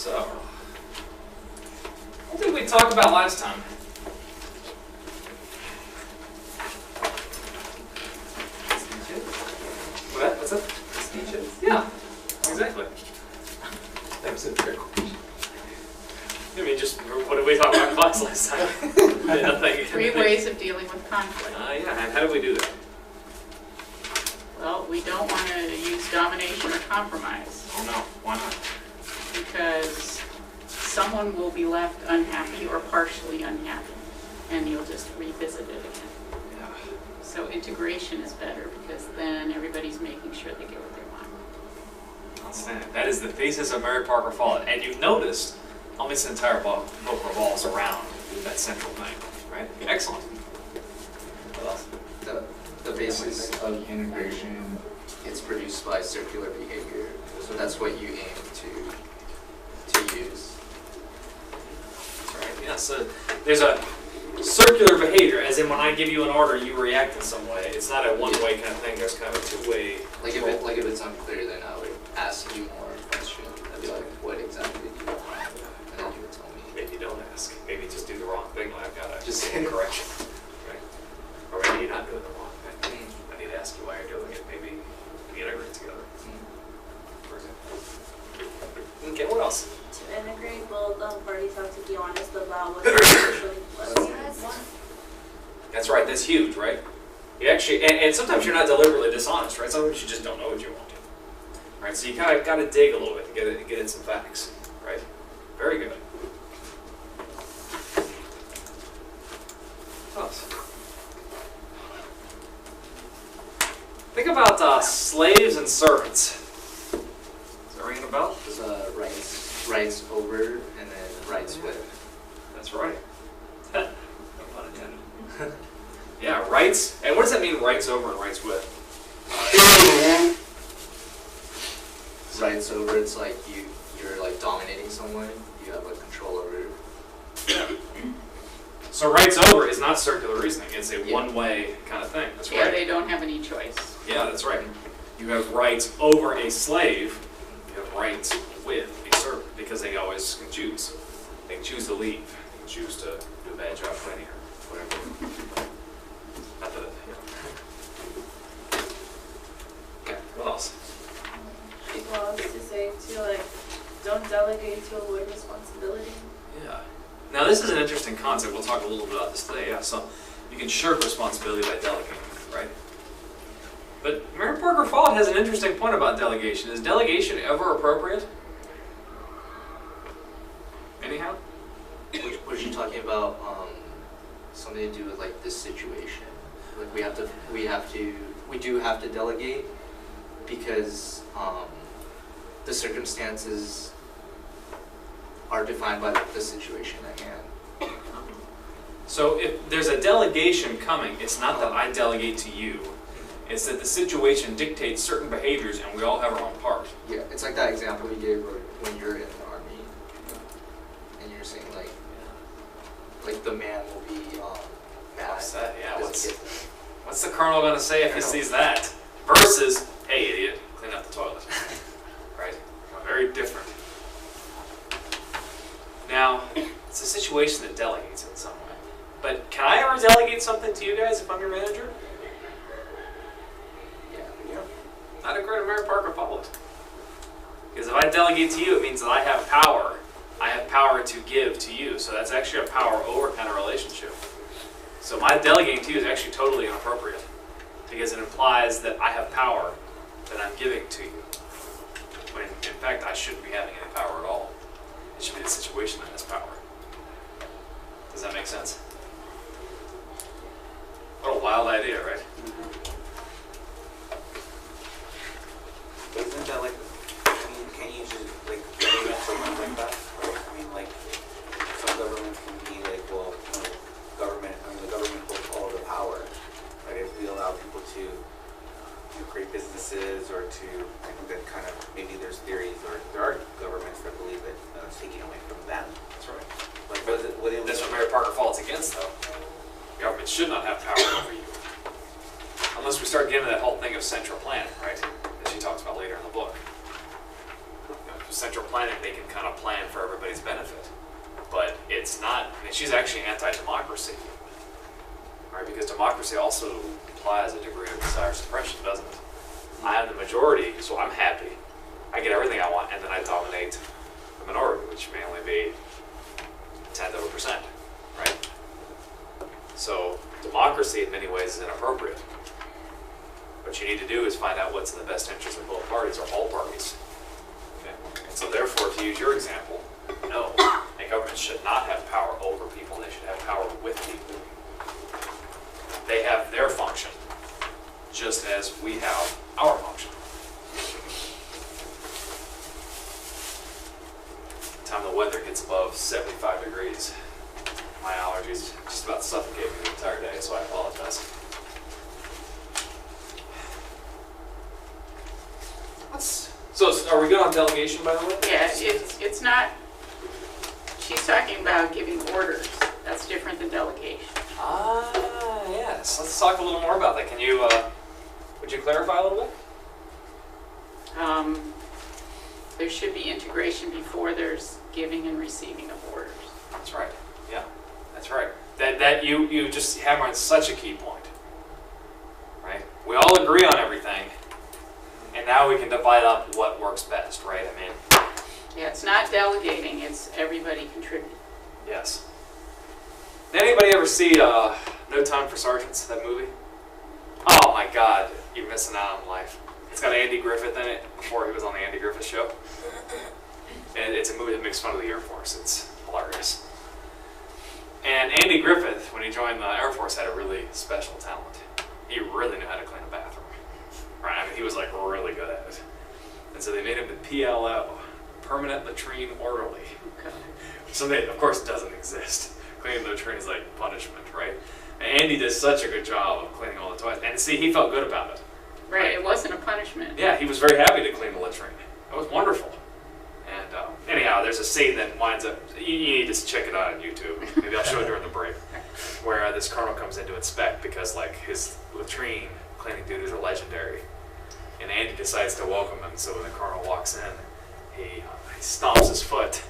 So, what did we talk about last time? What? What's that? Speeches? Yeah, exactly. That was a fair question. I mean, just what did we talk about in class last time? Nothing. 3 ways of dealing with conflict. Yeah, and how do we do that? Well, we don't want to use domination or compromise Oh no, why not? because someone will be left unhappy or partially unhappy, and you'll just revisit it again. Yeah. So integration is better because then everybody's making sure they get what they want. Outstanding. That is the thesis of Mary Parker Follett. And you've noticed almost the entire book revolves around that central thing, right? Excellent. What else? The basis of integration is produced by circular behavior. So that's what you aim to use. That's right. Yeah, so there's a circular behavior, as in when I give you an order, you react in some way. It's not a one-way kind of thing. There's kind of a two-way. Like if it's unclear, then I would ask you more questions. I'd be like, what exactly do you want? And then you would tell me. Maybe don't ask. Maybe just do the wrong thing. Like I've got to Just correction. Right? Or maybe you're not doing the wrong thing. I need to ask you why you're doing it. Maybe we integrate together. For example. Okay, what else? To integrate, both parties have to be honest about what they're actually want. That's right. That's huge, right? You actually, and sometimes you're not deliberately dishonest, right? Sometimes you just don't know what you want. Right? So you kind of got to dig a little bit to get in some facts, right? Very good. What else? Think about slaves and servants. Is that ringing a bell? There's rights over and then rights with. That's right. No pun intended. Yeah, rights. And what does that mean, rights over and rights with? Rights over, it's like you're like dominating someone. You have like control over. So rights over is not circular reasoning. It's a one-way kind of thing. That's Yeah, right. they don't have any choice. Yeah, that's right. You have rights over a slave. You have rights with a servant because they always can choose. They can choose to leave. They can choose to do a bad job cleaning or whatever. Not that, Okay, what else? People also say too, like, don't delegate to avoid responsibility. Yeah. Now this is an interesting concept. We'll talk a little bit about this today. Yeah. So you can shirk responsibility by delegating, right? But Mary Parker Follett has an interesting point about delegation. Is delegation ever appropriate? Anyhow? Was she talking about something to do with like this situation? Like we do have to delegate because the circumstances are defined by the situation at hand. So if there's a delegation coming, it's not that I delegate to you. It's that the situation dictates certain behaviors and we all have our own part. Yeah, it's like that example we gave when you're in the army, and you're saying like the man will be mad. What's that? Yeah, because he gets what's the colonel going to say if he sees that? Versus, hey idiot, clean up the toilet. Right? Very different. Now, it's a situation that delegates in some way. But can I ever delegate something to you guys if I'm your manager? Yeah. Not according to Mary Parker Follett. Because if I delegate to you, it means that I have power. I have power to give to you. So that's actually a power over kind of relationship. So my delegating to you is actually totally inappropriate. Because it implies that I have power that I'm giving to you. When in fact I shouldn't be having any power at all. It should be the situation that has power. Does that make sense? What a wild idea, right? Isn't that like, can't you just like government something like that? Right? I mean, like some governments can be like, well, the government holds all the power. Right? If we allow people to create businesses or to, I think that kind of maybe there's theories or there are governments that believe that it's taking away from them. That's right. Like, That's what Mary Parker Follett's against, though. Government should not have power over you. Unless we start getting to that whole thing of central planning, right? That she talks about later in the book. central planning, they can kind of plan for everybody's benefit. But it's not, I mean, she's actually anti-democracy, right? Because democracy also implies a degree of desire suppression, doesn't it? I am the majority, so I'm happy. I get everything I want, and then I dominate the minority, which may only be 0.1%, right? So democracy in many ways is inappropriate. What you need to do is find out what's in the best interest of both parties or all parties. Okay? And so therefore, to use your example, no, a government should not have power over people, they should have power with people. They have their function, just as we have our function. The time the weather gets above 75 degrees, my allergies just about suffocate me the entire day, so I apologize. So are we good on delegation, by the way? Yeah, it's not, she's talking about giving orders. That's different than delegation. Ah, yes. Let's talk a little more about that. Can you, would you clarify a little bit? There should be integration before there's giving and receiving of orders. That's right. Yeah, that's right. That you just hammer on such a key point, right? We all agree on everything, and now we can divide up what works best, right? I mean, Yeah, it's not delegating, it's everybody contributing. yes. Did anybody ever see No Time for Sergeants, that movie? Oh my God, you're missing out on life. It's got Andy Griffith in it before he was on the Andy Griffith Show. And it's a movie that makes fun of the Air Force. It's hilarious. And Andy Griffith, when he joined the Air Force, had a really special talent. He really knew how to clean a bathroom. Right? I mean, he was like really good at it. And so they made him the PLO, Permanent Latrine Orderly. Okay. Something that, of course, doesn't exist. Cleaning the latrine is like punishment, right? And Andy does such a good job of cleaning all the toilets. And see, he felt good about it. Right, it wasn't a punishment. Yeah, he was very happy to clean the latrine. It was wonderful. And anyhow, there's a scene that winds up, you need to check it out on YouTube. Maybe I'll show it during the break. Where this colonel comes in to inspect because like his latrine cleaning duties are legendary. And Andy decides to welcome him. So when the colonel walks in, he stomps his foot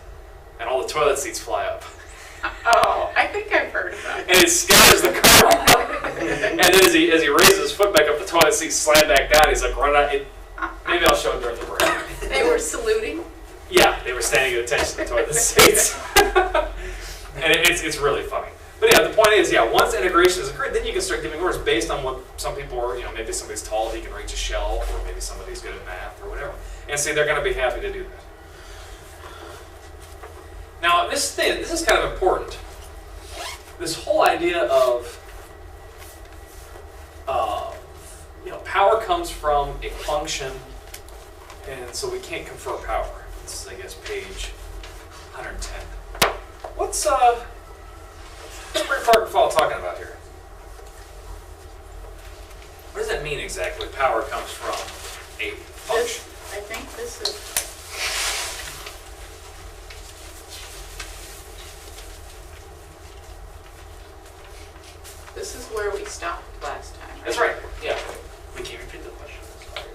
and all the toilet seats fly up. Oh, I think I've heard about it. And it scares the colonel. And then as he raises his foot back up, the toilet seats slam back down. He's like, run out. Maybe I'll show it during the break. They were saluting? Yeah, they were standing at attention to the toilet seats. And it's really funny. But yeah, the point is, yeah, once integration is occurred, then you can start giving orders based on what some people are, maybe somebody's tall, he can reach a shelf, or maybe somebody's good at math, or whatever. And say they're going to be happy to do that. Now, this is kind of important. This whole idea of, power comes from a function, and so we can't confer power. This is, I guess, page 110. What's Mary Parker Follett talking about here? What does that mean exactly? Power comes from a function. I think this is... This is where we stopped last time, right? That's right, yeah. We can repeat the question.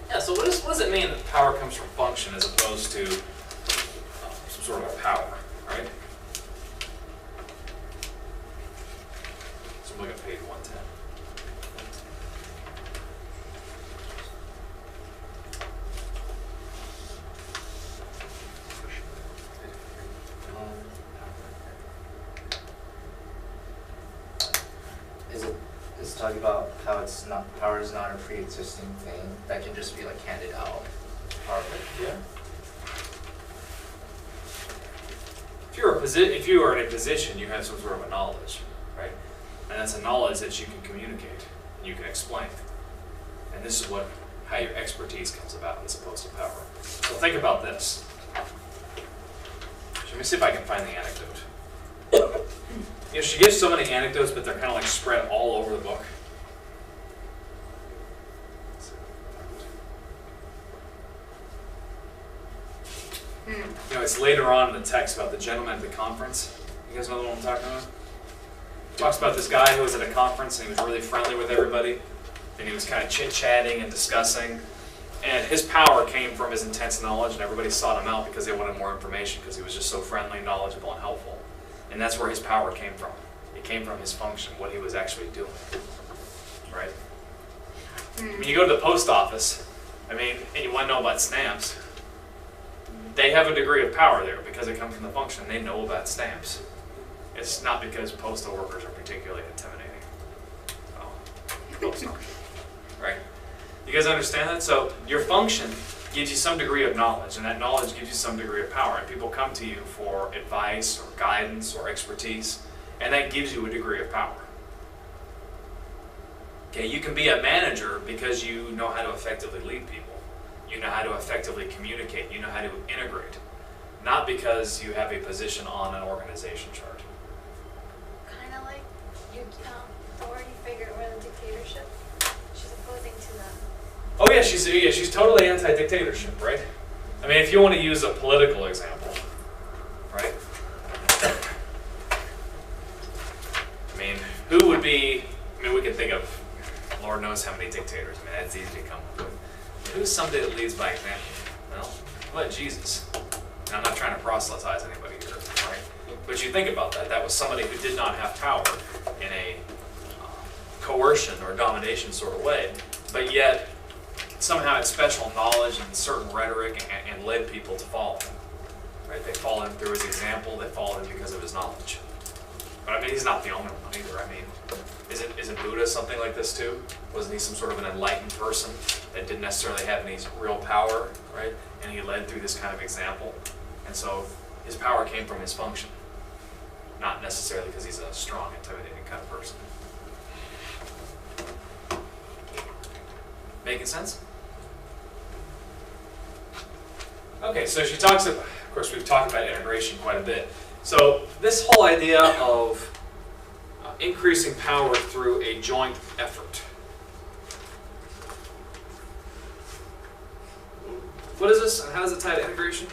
Yeah, so what does it mean that power comes from function as opposed to some sort of power, right? So I'm looking at page 110. It's talking about how power is not a pre-existing thing that can just be like handed out. Yeah. If you are in a position, you have some sort of a knowledge, right? And that's a knowledge that you can communicate, and you can explain. And this is how your expertise comes about as opposed to power. So think about this. Let me see if I can find the anecdote. She gives so many anecdotes, but they're kind of like spread all over the book. It's later on in the text about the gentleman at the conference. You guys know the one I'm talking about? It talks about this guy who was at a conference and he was really friendly with everybody. And he was kind of chit-chatting and discussing. And his power came from his intense knowledge, and everybody sought him out because they wanted more information because he was just so friendly, knowledgeable, and helpful. And that's where his power came from. It came from his function, what he was actually doing. Right? When you go to the post office, and you want to know about stamps, they have a degree of power there because it comes from the function. They know about stamps. It's not because postal workers are particularly intimidating. So, right? You guys understand that? So your function gives you some degree of knowledge, and that knowledge gives you some degree of power. And people come to you for advice or guidance or expertise, and that gives you a degree of power. Okay, you can be a manager because you know how to effectively lead people. You know how to effectively communicate. You know how to integrate. Not because you have a position on an organization chart. Kind of like you, authority figure or the dictatorship. She's opposing to that. Oh yeah, she's totally anti-dictatorship, right? I mean, if you want to use a political example, right? I mean, who would be? I mean, we can think of Lord knows how many dictators. I mean, that's easy to come up with. Who's somebody that leads by example? Well, what Jesus? And I'm not trying to proselytize anybody here, right? But you think about that. That was somebody who did not have power in a coercion or domination sort of way, but yet somehow had special knowledge and certain rhetoric and led people to follow him. Right? They followed him through his example. They followed him because of his knowledge. But I mean, he's not the only one either. I mean, isn't Buddha something like this too? Wasn't he some sort of an enlightened person that didn't necessarily have any real power, right? And he led through this kind of example. And so his power came from his function, not necessarily because he's a strong, intimidating kind of person. Making sense? Okay, so she talks about, of course, we've talked about integration quite a bit. So this whole idea of increasing power through a joint effort. What is this and how does it tie to integration?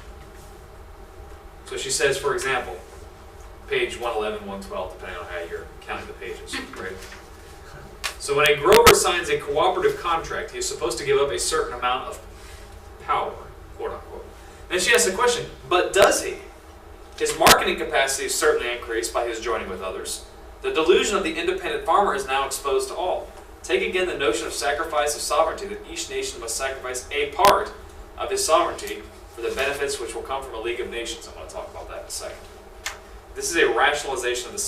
So she says, for example, page 111, 112, depending on how you're counting the pages, right? So when a grower signs a cooperative contract, he is supposed to give up a certain amount of power, quote unquote. Then she asks the question, but does he? His marketing capacity is certainly increased by his joining with others. The delusion of the independent farmer is now exposed to all. Take again the notion of sacrifice of sovereignty, that each nation must sacrifice a part of his sovereignty for the benefits which will come from a League of Nations. I'm going to talk about that in a second. This is a rationalization of the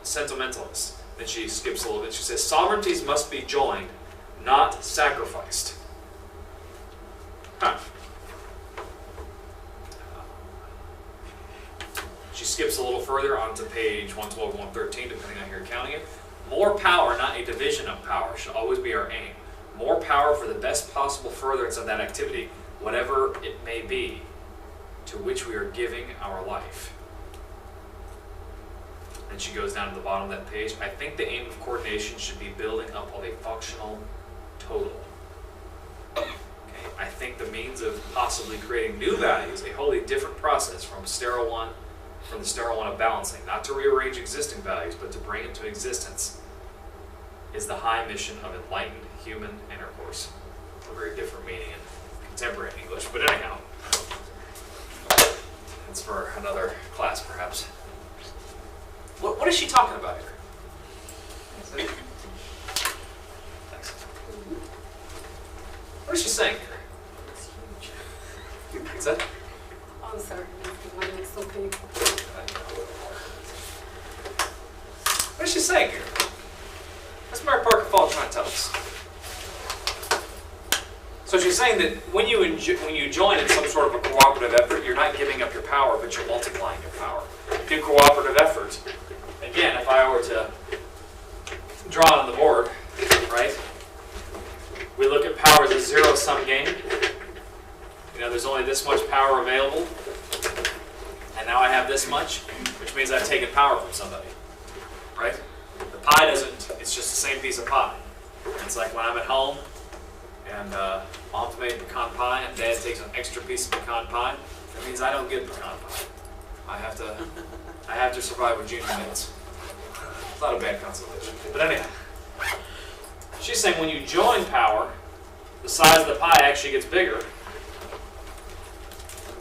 sentimentalist. Then she skips a little bit. She says, sovereignties must be joined, not sacrificed. Huh. She skips a little further onto page 112, 113, depending on how you're counting it. More power, not a division of power, should always be our aim. More power for the best possible furtherance of that activity, whatever it may be, to which we are giving our life. And she goes down to the bottom of that page. I think the aim of coordination should be building up of a functional total. Okay. I think the means of possibly creating new values, a wholly different process from the sterile one of balancing, not to rearrange existing values, but to bring into existence, is the high mission of enlightened human intercourse. A very different meaning in contemporary English, but anyhow, that's for another class perhaps. What is she talking about here? Thanks. What is she saying here? What's that? I'm sorry, my neck's so painful. What is she saying here? What's Mary Parker Follett trying to tell us? So she's saying that when you join in some sort of a cooperative effort, you're not giving up your power, but you're multiplying your power. Do cooperative efforts. Again, if I were to draw it on the board, right? We look at power as a zero-sum game. You know, there's only this much power available, and now I have this much, which means I've taken power from somebody, right? The pie doesn't, it's just the same piece of pie. It's like when I'm at home, and Mom's made pecan pie, and Dad takes an extra piece of pecan pie, that means I don't get pecan pie. I have to survive with junior mints. It's not a bad consolation. But anyhow, she's saying when you join power, the size of the pie actually gets bigger,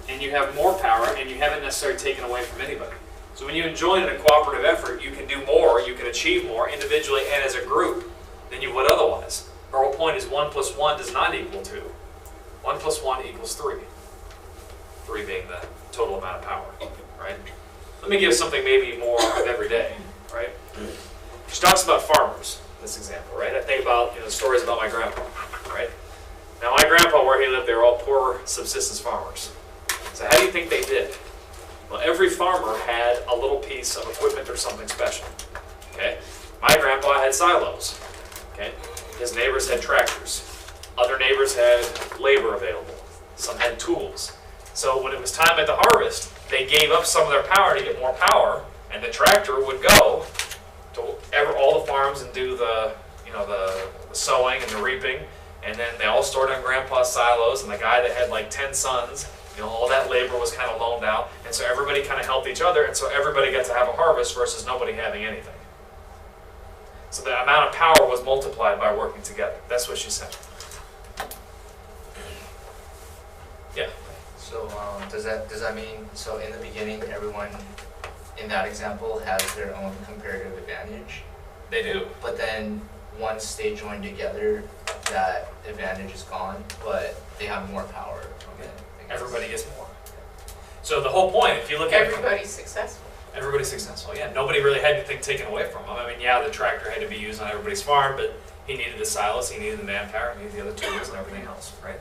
and you have more power, and you haven't necessarily taken away from anybody. So when you join in a cooperative effort, you can do more, you can achieve more individually and as a group than you would otherwise. Our whole point is 1 plus 1 does not equal 2. 1 plus 1 equals 3. 3 being the total amount of power, right? Let me give something maybe more of every day, right? She talks about farmers in this example, right? I think about stories about my grandpa, right? Now my grandpa, where he lived, they were all poor subsistence farmers. So how do you think they did? Well, every farmer had a little piece of equipment or something special. Okay? My grandpa had silos. Okay? His neighbors had tractors. Other neighbors had labor available. Some had tools. So when it was time at the harvest, they gave up some of their power to get more power, and the tractor would go to all the farms and do the sowing and the reaping, and then they all stored on Grandpa's silos, and the guy that had like 10 sons, all that labor was kind of loaned out, and so everybody kind of helped each other, and so everybody got to have a harvest versus nobody having anything. So the amount of power was multiplied by working together. That's what she said. Yeah. So does that mean, so in the beginning everyone in that example has their own comparative advantage, They do. but then once they join together, that advantage is gone, but they have more power. Okay. Everybody gets more. So the whole point, if you look at Everybody's successful. everybody's successful. Yeah, nobody really had anything taken away from them. I mean, yeah, the tractor had to be used on everybody's farm, but he needed the silos, he needed the manpower, he needed the other tools and everything else, right?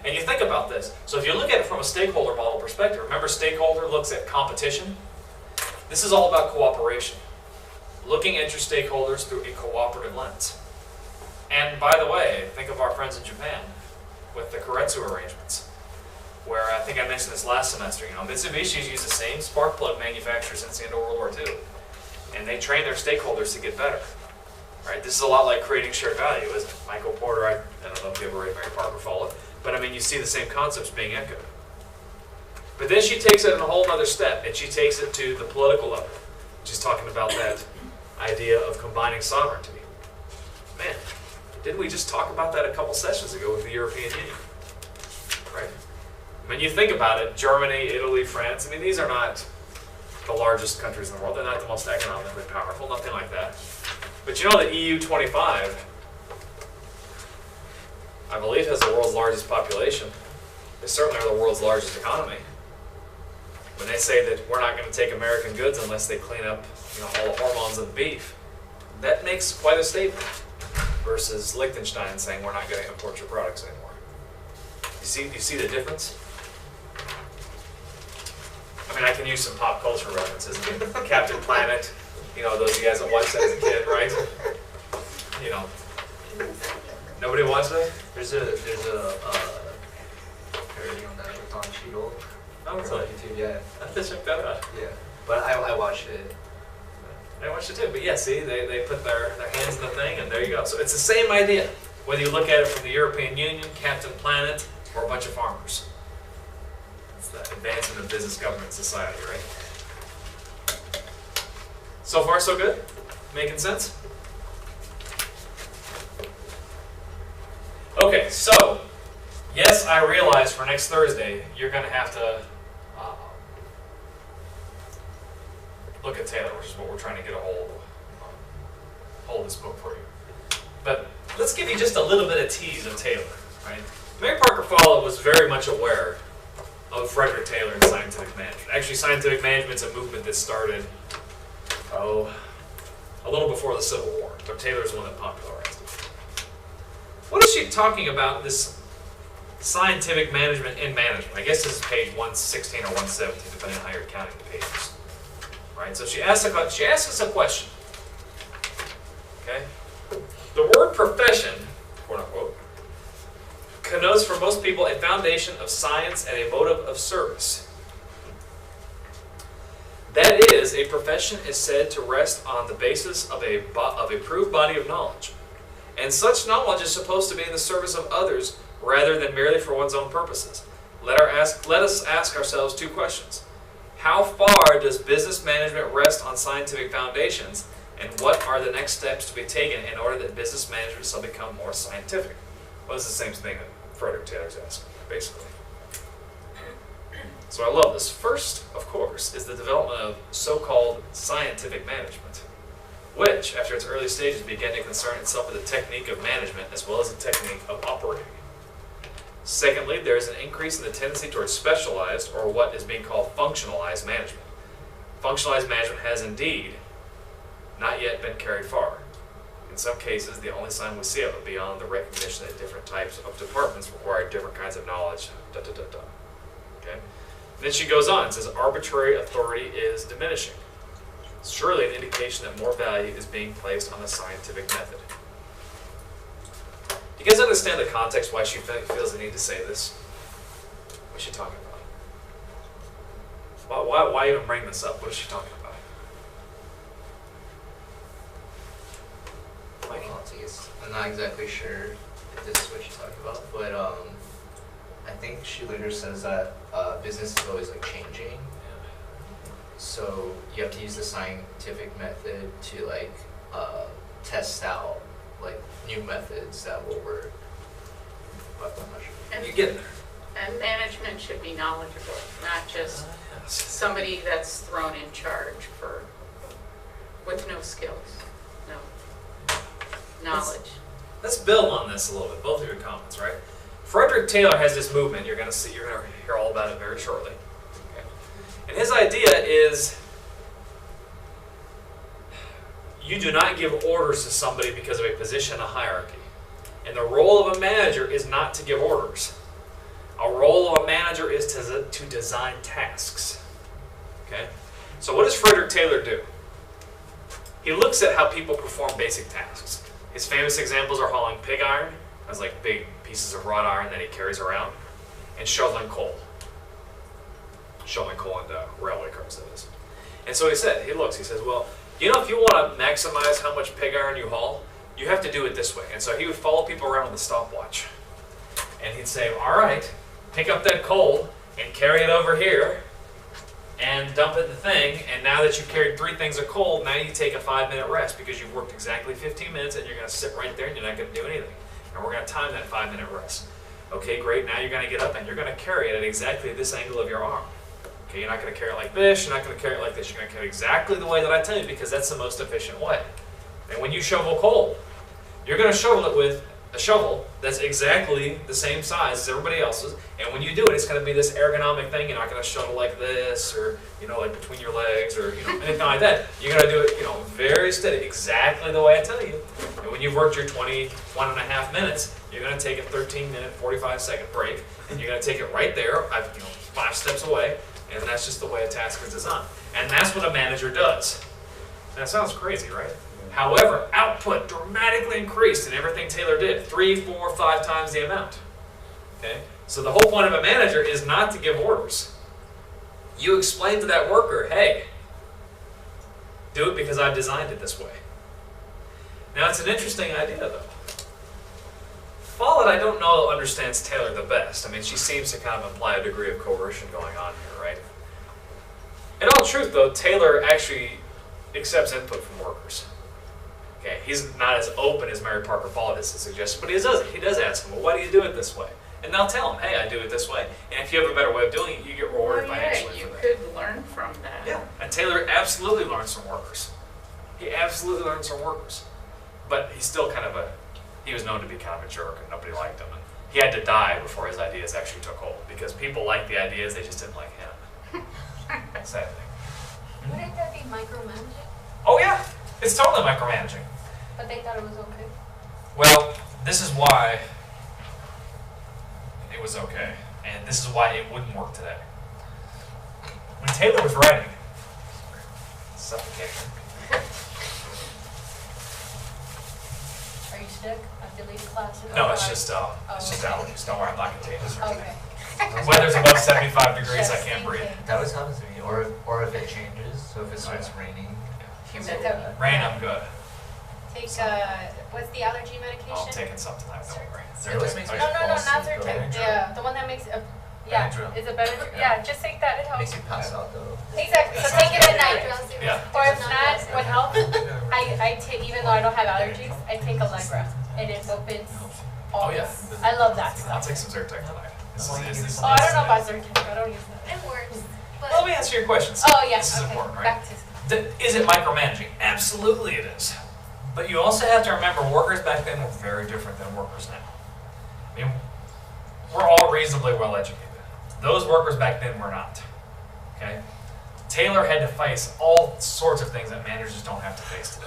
And you think about this. So if you look at it from a stakeholder model perspective, remember stakeholder looks at competition? This is all about cooperation. Looking at your stakeholders through a cooperative lens. And by the way, think of our friends in Japan with the Keiretsu arrangements, where I think I mentioned this last semester. Mitsubishi's used the same spark plug manufacturer since the end of World War II, and they train their stakeholders to get better. Right? This is a lot like creating shared value, isn't it? Michael Porter, I don't know if you ever read Mary Parker Follett, but I mean, you see the same concepts being echoed. But then she takes it in a whole other step, and she takes it to the political level. She's talking about that idea of combining sovereignty. Man, didn't we just talk about that a couple sessions ago with the European Union? Right? When you think about it, Germany, Italy, France, I mean, these are not the largest countries in the world. They're not the most economically powerful, nothing like that. But you know the EU 25, I believe, has the world's largest population. They certainly are the world's largest economy. When they say that we're not going to take American goods unless they clean up all the hormones in the beef, that makes quite a statement versus Liechtenstein saying we're not going to import your products anymore. You see the difference? I mean, I can use some pop culture references. Captain Planet, those of you guys that watched that as a kid, right? Nobody watched that? There's a parody on that with Don Cheadle. Oh, It's on YouTube, yeah. I have to check that out. Yeah. But I watched it. I watched it too, but yeah, see, they put their hands in the thing, and there you go. So it's the same idea, whether you look at it from the European Union, Captain Planet, or a bunch of farmers. It's the advancement of business, government, society, right? So far, so good? Making sense? Okay, so, yes, I realize for next Thursday, you're going to have to look at Taylor, which is what we're trying to get a hold of this book for you. But let's give you just a little bit of tease of Taylor, right? Mary Parker Follett was very much aware of Frederick Taylor and scientific management. Actually, scientific management's a movement that started, a little before the Civil War, but Taylor's the one that popularized it. What is she talking about, this scientific management in management? I guess this is page 116 or 117, depending on how you're counting the pages. Right? So she asks us a question. Okay? The word profession, quote unquote, connotes for most people a foundation of science and a motive of service. That is, a profession is said to rest on the basis of a proved body of knowledge. And such knowledge is supposed to be in the service of others rather than merely for one's own purposes. Let us ask ourselves two questions. How far does business management rest on scientific foundations, and what are the next steps to be taken in order that business management shall become more scientific? Well, it's the same thing that Frederick Taylor's asking, basically. So I love this. First, of course, is the development of so-called scientific management, which, after its early stages, began to concern itself with the technique of management as well as the technique of operating. Secondly, there is an increase in the tendency towards specialized, or what is being called functionalized management. Functionalized management has indeed not yet been carried far. In some cases, the only sign we see of it beyond the recognition that different types of departments require different kinds of knowledge, Okay? Then she goes on and says, arbitrary authority is diminishing. Surely an indication that more value is being placed on the scientific method. Do you guys understand the context why she feels the need to say this? What's she talking about? Why even bring this up? What is she talking about? Mike? Well, I'm not exactly sure if this is what she's talking about, but I think she later says that business is always like changing. So you have to use the scientific method to like test out like new methods that will work. But I'm not sure. And, You're getting there. and management should be knowledgeable, not just somebody that's thrown in charge with no skills, no knowledge. Let's build on this a little bit, both of your comments, right? Frederick Taylor has this movement, you're going to hear all about it very shortly. Okay. And his idea is you do not give orders to somebody because of a position in a hierarchy. And the role of a manager is not to give orders. A role of a manager is to design tasks. Okay? So what does Frederick Taylor do? He looks at how people perform basic tasks. His famous examples are hauling pig iron, that's like big pieces of wrought iron that he carries around, and shoveling coal. Shoveling coal into railway cars, that is. And so he says, well, you know, if you want to maximize how much pig iron you haul, you have to do it this way. And so he would follow people around with a stopwatch. And he'd say, all right, pick up that coal and carry it over here and dump it in the thing. And now that you've carried 3 things of coal, now you take a 5-minute rest because you've worked exactly 15 minutes and you're going to sit right there and you're not going to do anything. And we're going to time that 5-minute rest. Okay, great. Now you're going to get up and you're going to carry it at exactly this angle of your arm. Okay, you're not going to carry it like this. You're not going to carry it like this. You're going to carry it exactly the way that I tell you because that's the most efficient way. And when you shovel coal, you're going to shovel it with a shovel that's exactly the same size as everybody else's. And when you do it, it's going to be this ergonomic thing. You're not going to shovel like this or, you know, like between your legs or, you know, anything like that. You're going to do it, you know, very steady, exactly the way I tell you. And when you've worked your 21.5 minutes, you're going to take a 13-minute, 45-second break. And you're going to take it right there, 5 steps away. And that's just the way a task is designed. And that's what a manager does. That sounds crazy, right? However, output dramatically increased in everything Taylor did, 3, 4, 5 times the amount. Okay? So the whole point of a manager is not to give orders. You explain to that worker, hey, do it because I've designed it this way. Now it's an interesting idea though. Follett, I don't know, understands Taylor the best. I mean, she seems to kind of imply a degree of coercion going on here, right? In all truth though, Taylor actually accepts input from workers. Okay, he's not as open as Mary Parker Follett is to suggest, but he does ask them, well, why do you do it this way? And they'll tell him, hey, I do it this way. And if you have a better way of doing it, you get rewarded financially you for that. could learn from that. Yeah, and Taylor absolutely learns from workers. He absolutely learns from workers. But he's still kind of he was known to be kind of a jerk and nobody liked him. And he had to die before his ideas actually took hold because people liked the ideas, they just didn't like him. Sad thing. Wouldn't that be micromanaging? Oh yeah, it's totally micromanaging. But they thought it was okay. Well, this is why it was okay, and this is why it wouldn't work today. When Taylor was writing, suffocation. Are you sick? I deleted classes. No, it's just allergies. Don't worry, I'm not contagious or anything. Okay. The weather's above 75 degrees, Yes, I can't same breathe. thing. That always happens to me, or if it changes. So if it starts raining, Humidity. Rain, I'm good. Take, what's the allergy medication? I'm taking some tonight, don't worry. It always makes me No, fall not asleep, though. Zyrtec. Yeah, the one that makes, yeah, Benadryl. is it better? Yeah, just take that, it It makes helps. you pass out though. Exactly, so take it at night. Yeah. Or if not, what helps, I take, even though I don't have allergies, I take Allegra. And it opens all Oh, yeah. this. I love that I'll stuff. take some Zyrtec tonight. This Oh, you is, give this me is Oh, I don't know nice. about Zyrtec. I don't use that. It works, but Well, let me answer your questions. Oh, yeah. This is okay. important, right? Back to Is it micromanaging? Absolutely it is. But you also have to remember workers back then were very different than workers now. I mean, we're all reasonably well educated. Those workers back then were not. Okay? Taylor had to face all sorts of things that managers don't have to face today.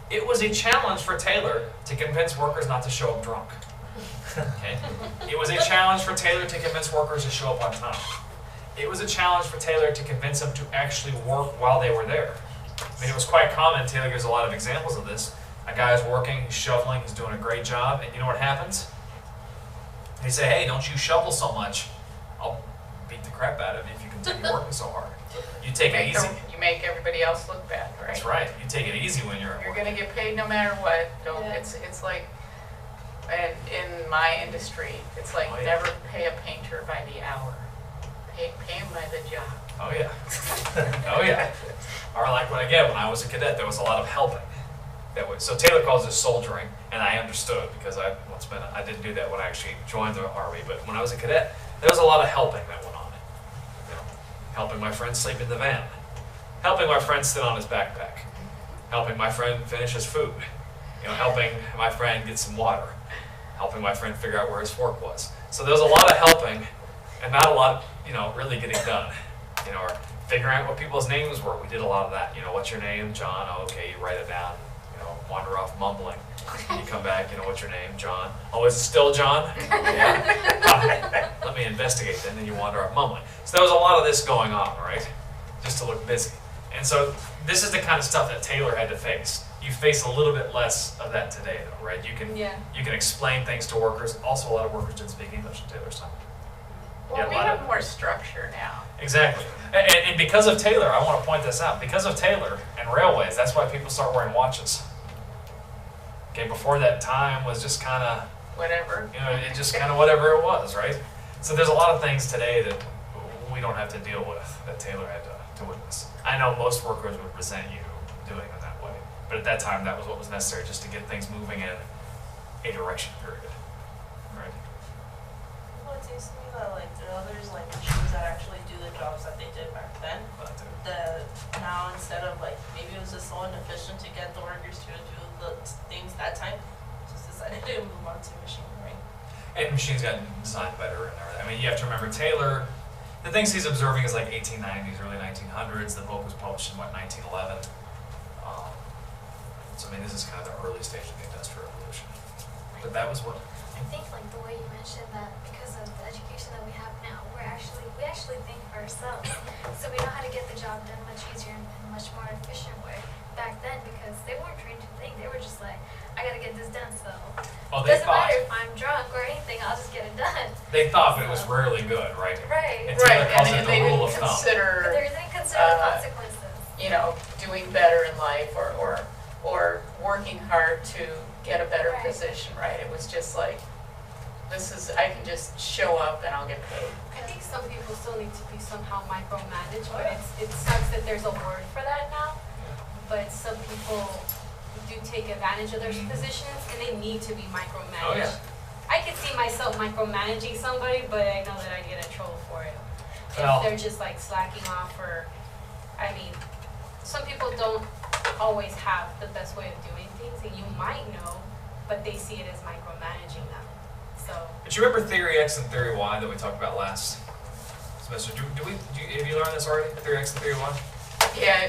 It was a challenge for Taylor to convince workers not to show up drunk. Okay? It was a challenge for Taylor to convince workers to show up on time. It was a challenge for Taylor to convince them to actually work while they were there. I mean, it was quite common. Taylor gives a lot of examples of this. A guy's working, he's shoveling, he's doing a great job, and you know what happens? They say, hey, don't you shovel so much. I'll beat the crap out of you if you continue working so hard. You take it easy. You make everybody else look bad, right? That's right. You take it easy when you're at You're work. gonna get paid no matter what. Don't. Yeah. It's like, and in my industry, it's like Oh, yeah. never pay a painter by the hour. Pay him by the job. Oh, yeah. Oh, yeah. Or like when I was a cadet, there was a lot of helping. So Taylor calls this soldiering, and I understood because I didn't do that when I actually joined the Army, but when I was a cadet, there was a lot of helping that went on. You know, helping my friend sleep in the van, helping my friend sit on his backpack, helping my friend finish his food, you know, helping my friend get some water, helping my friend figure out where his fork was. So there was a lot of helping, and not a lot, really getting done. Or figuring out what people's names were. We did a lot of that. What's your name? John. Oh, okay, you write it down. Wander off mumbling. You come back, what's your name? John. Oh, is it still John? Yeah. Let me investigate then, and you wander off mumbling. So there was a lot of this going on, right? Just to look busy. And so this is the kind of stuff that Taylor had to face. You face a little bit less of that today, though, right? You can explain things to workers. Also, a lot of workers didn't speak English in Taylor's time. Well, we have more structure now. Exactly. And because of Taylor, I want to point this out. Because of Taylor and railways, that's why people start wearing watches. Okay, before that, time was just kind of Whatever. it just kind of whatever it was, right? So there's a lot of things today that we don't have to deal with that Taylor had to witness. I know most workers would resent you doing it that way, but at that time, that was what was necessary just to get things moving in a direction period, right? Well, it seems to me that there's machines that actually do the jobs that they did back then. Now instead of maybe it was just so inefficient to get the workers to do the things that time, just decided to move on to machinery. And machines got designed better and everything. I mean, you have to remember Taylor, the things he's observing is 1890s, early 1900s. The book was published in 1911. So I mean, this is kind of the early stage of the Industrial Revolution. But that was what. I think the way you mentioned that because of the education that we have now, we actually think for ourselves. So we know how to get the job done much easier and in a much more efficient way back then because they weren't trained to think. They were just like, I gotta get this done, so it doesn't matter if I'm drunk or anything, I'll just get it done. They thought, but it was rarely good, right? Right. And Taylor calls and it they the rule didn't of thumb. But consider, they didn't consider the consequences. doing better in life or working hard to get a better Right. position, right? It was just like, I can just show up and I'll get paid. I think some people still need to be somehow micromanaged, but it sucks that there's a word for that now. But some people do take advantage of their positions and they need to be micromanaged. Oh, yeah. I could see myself micromanaging somebody, but I know that I'd get in trouble for it. Well- If they're just slacking off some people don't always have the best way of doing things and you might know, but they see it as micromanaging them. So. But you remember Theory X and Theory Y that we talked about last semester? Have you learned this already? Theory X and Theory Y? Yeah,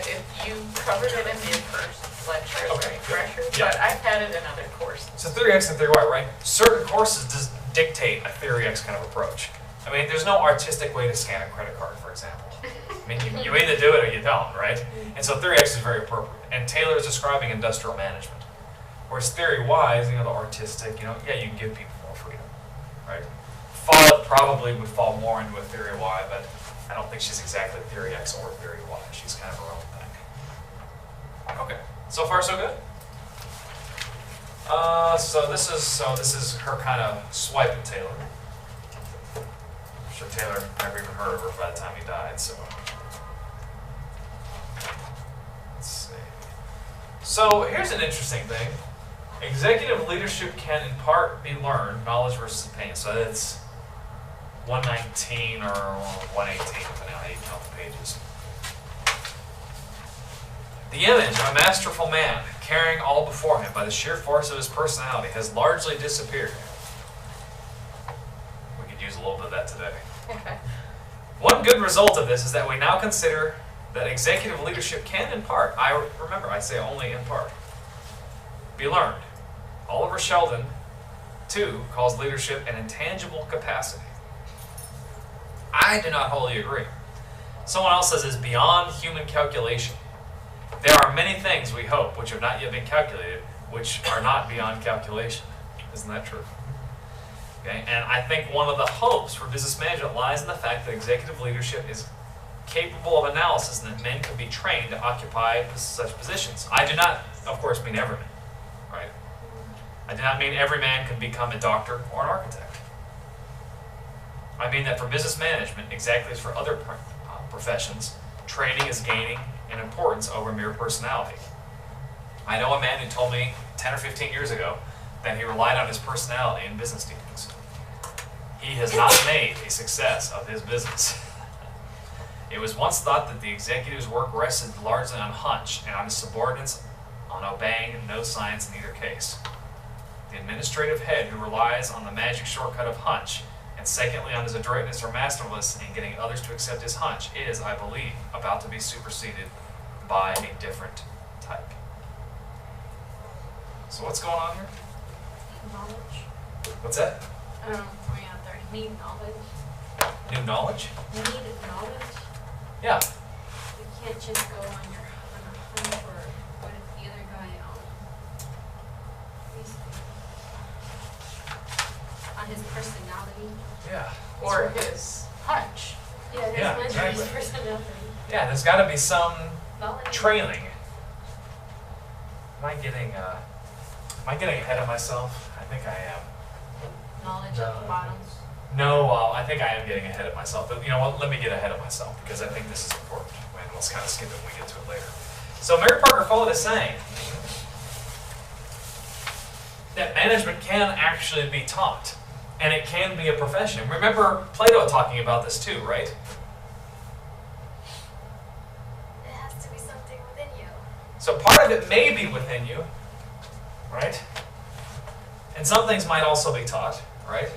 you covered it in the first lecture, Okay, good. refresher, Yeah. but I've had it in other courses. So Theory X and Theory Y, right? Certain courses just dictate a Theory X kind of approach. I mean, there's no artistic way to scan a credit card, for example. I mean, you either do it or you don't, right? And so Theory X is very appropriate. And Taylor is describing industrial management. Whereas Theory Y is, the artistic, you can give people more freedom, right? Follett probably would fall more into a Theory Y, but I don't think she's exactly Theory X or Theory Y. She's kind of her own thing. Okay, so far so good. So this is her kind of swipe at Taylor. I'm sure Taylor never even heard of her by the time he died. So let's see. So here's an interesting thing. Executive leadership can in part be learned, knowledge versus opinion. So that's 119 or 118, depending on how you count the pages. The image of a masterful man, carrying all before him by the sheer force of his personality, has largely disappeared. We could use a little bit of that today. One good result of this is that we now consider that executive leadership can in part, remember I say only in part, be learned. Oliver Sheldon, too, calls leadership an intangible capacity. I do not wholly agree. Someone else says it's beyond human calculation. There are many things we hope which have not yet been calculated, which are not beyond calculation. Isn't that true? Okay? And I think one of the hopes for business management lies in the fact that executive leadership is capable of analysis and that men could be trained to occupy such positions. I do not, of course, mean every man, right? I do not mean every man can become a doctor or an architect. I mean that for business management, exactly as for other professions, training is gaining in importance over mere personality. I know a man who told me 10 or 15 years ago that he relied on his personality in business dealings. He has not made a success of his business. It was once thought that the executive's work rested largely on hunch and on his subordinates on obeying no science in either case. The administrative head who relies on the magic shortcut of hunch, and secondly on his adroitness or masterfulness in getting others to accept his hunch, is, I believe, about to be superseded by a different type. So what's going on here? Knowledge. What's that? I don't know, throwing out there. Need knowledge. New knowledge? Need knowledge. Yeah. You can't just go on a hunt for what if the other guy on his personality. Yeah. Or his hunch. Yeah, his Yeah, his exactly. personality. Yeah, there's got to be some Knowledge. trailing. Am I getting ahead of myself? I think I am. Knowledge at the bottom. No, I think I am getting ahead of myself. But you know what? Let me get ahead of myself because I think this is important. And let's kind of skip it when we get to it later. So Mary Parker Follett is saying that management can actually be taught, and it can be a profession. Remember Plato talking about this too, right? It has to be something within you. So part of it may be within you, right? And some things might also be taught, right?